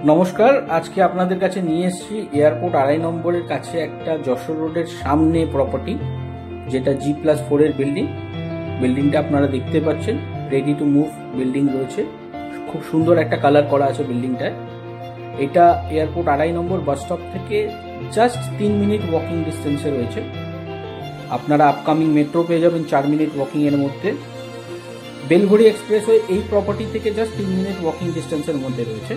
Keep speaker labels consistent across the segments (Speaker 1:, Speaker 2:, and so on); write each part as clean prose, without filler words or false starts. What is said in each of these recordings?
Speaker 1: নমস্কার, আজকে আপনাদের কাছে নিয়ে এসেছি এয়ারপোর্ট 2.5 নম্বরের কাছে একটা যশোর রোডের সামনে প্রপার্টি, যেটা G+4 এর বিল্ডিংটা আপনারা দেখতে পাচ্ছেন। রেডি টু মুভ বিল্ডিং রয়েছে, খুব সুন্দর একটা কালার করা আছে বিল্ডিংটায়। এটা এয়ারপোর্ট 2.5 নম্বর বাস স্টপ থেকে জাস্ট 3 মিনিট ওয়াকিং ডিস্টেন্সে রয়েছে। আপনারা আপকামিং মেট্রো পেয়ে যাবেন 4 মিনিট ওয়াকিং এর মধ্যে। বেলঘড়ি এক্সপ্রেসওয়ে এই প্রপার্টি থেকে জাস্ট 3 মিনিট ওয়াকিং ডিস্টেন্সের মধ্যে রয়েছে।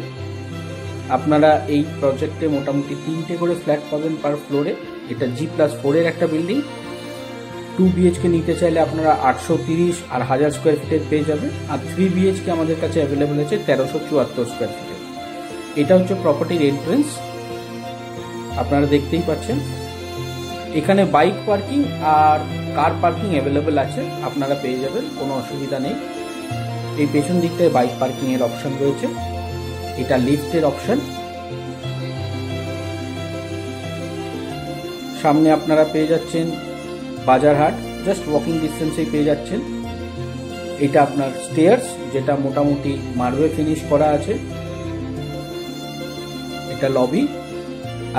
Speaker 1: আপনারা এই প্রজেক্টে মোটামুটি 3টে করে ফ্ল্যাট পাবেন পার ফ্লোরে। এটা G+4 এর একটা বিল্ডিং। 2 BHK নিতে চাইলে আপনারা 830 আর 1000 স্কোয়ার ফিটের পেয়ে যাবেন। আর 3 BHK আমাদের কাছে অ্যাভেলেবেল আছে 1374 স্কোয়ার ফিটের। এটা হচ্ছে প্রপার্টির এন্ট্রেন্স, আপনারা দেখতেই পাচ্ছেন। এখানে বাইক পার্কিং আর কার পার্কিং অ্যাভেলেবেল আছে, আপনারা পেয়ে যাবেন, কোনো অসুবিধা নেই। এই পেছন দিকটায় বাইক পার্কিং এর অপশন রয়েছে। এটা লিফটের অপশন। সামনে আপনারা পেয়ে যাচ্ছেন বাজারহাট, জাস্ট ওয়াকিং ডিস্টেন্সেই পেয়ে যাচ্ছেন। এটা আপনার স্টেয়ার্স, যেটা মোটামুটি মার্বেল ফিনিশ করা আছে। এটা লবি।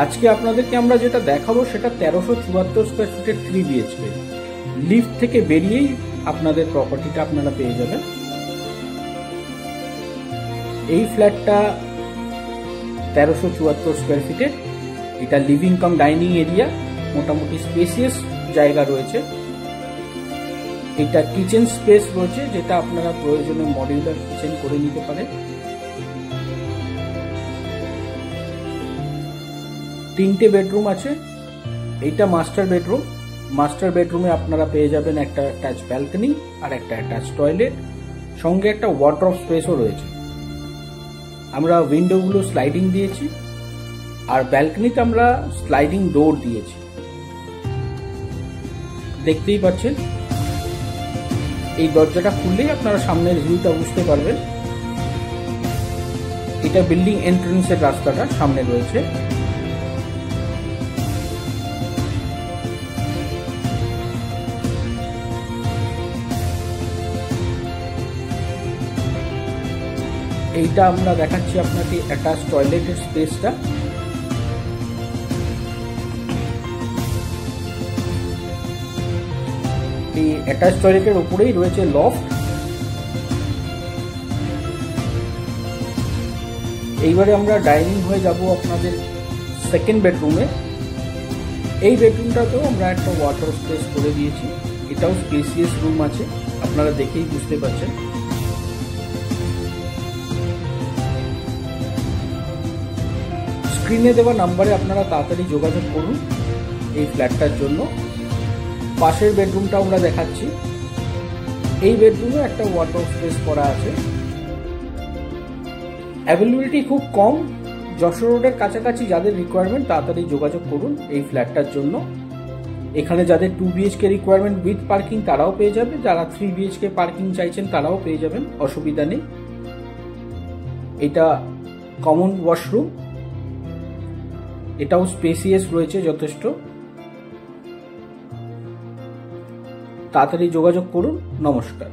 Speaker 1: আজকে আপনাদেরকে আমরা যেটা দেখাবো সেটা 1374 স্কোয়ার ফিটের 3 BHK। লিফট থেকে বেরিয়েই আপনাদের প্রপার্টিটা আপনারা পেয়ে যাবেন। এই ফ্ল্যাটটা 1374 স্কোয়ার ফিটের। এটা লিভিং কাম ডাইনিং এরিয়া, মোটামুটি স্পেসিয়াস জায়গা রয়েছে। এটা কিচেন স্পেস রয়েছে, যেটা আপনারা প্রয়োজনে মডিউলার কিচেন করে নিতে পারেন। 3টে বেডরুম আছে। এইটা মাস্টার বেডরুম। মাস্টার বেডরুমে আপনারা পেয়ে যাবেন একটা অ্যাটাচ ব্যালকনি আর একটা অ্যাটাচ টয়লেট, সঙ্গে একটা ওয়ার্ডরোব স্পেসও রয়েছে। আমরা উইন্ডোগুলো স্লাইডিং দিয়েছি আর ব্যালকনিতে আমরা স্লাইডিং ডোর দিয়েছি, দেখতেই পাচ্ছেন। এই দরজাটা খুললেই আপনারা সামনের ভিউটা বুঝতে পারবেন। এটা বিল্ডিং এন্ট্রেন্সের রাস্তাটা সামনে রয়েছে। এইটা আমরা দেখাচ্ছি আপনাকে অ্যাটাচ টয়লেটের স্পেসটা। এই অ্যাটাচ টয়লেটের উপরেই রয়েছে লফট। এইবারে আমরা ডাইনিং হয়ে যাব আপনাদের সেকেন্ড বেডরুমে। এই বেডরুমটাতেও আমরা একটা ওয়াটার স্পেস করে দিয়েছি। এটাও স্পেসিয়াস রুম আছে, আপনারা দেখেই বুঝতে পারছেন। স্ক্রিনে দেওয়া নাম্বারে আপনারা তাড়াতাড়ি যোগাযোগ করুন এই ফ্ল্যাটটার জন্য। পাশের বেডরুমটা আমরা দেখাচ্ছি। এই বেডরুমে একটা ওয়াটার স্পেস করা আছে। অ্যাভেলেবিলিটি খুব কম। যশোর রোডের কাছাকাছি যাদের রিকোয়ারমেন্ট তাড়াতাড়ি যোগাযোগ করুন এই ফ্ল্যাটটার জন্য। এখানে যাদের 2 BHK রিকোয়ারমেন্ট উইথ পার্কিং তারাও পেয়ে যাবে, যারা 3 BHK পার্কিং চাইছেন তারাও পেয়ে যাবেন, অসুবিধা নেই। এটা কমন ওয়াশরুম, এটাও স্পেসিয়াস রয়েছে যথেষ্ট। তাড়াতাড়ি যোগাযোগ করুন। নমস্কার।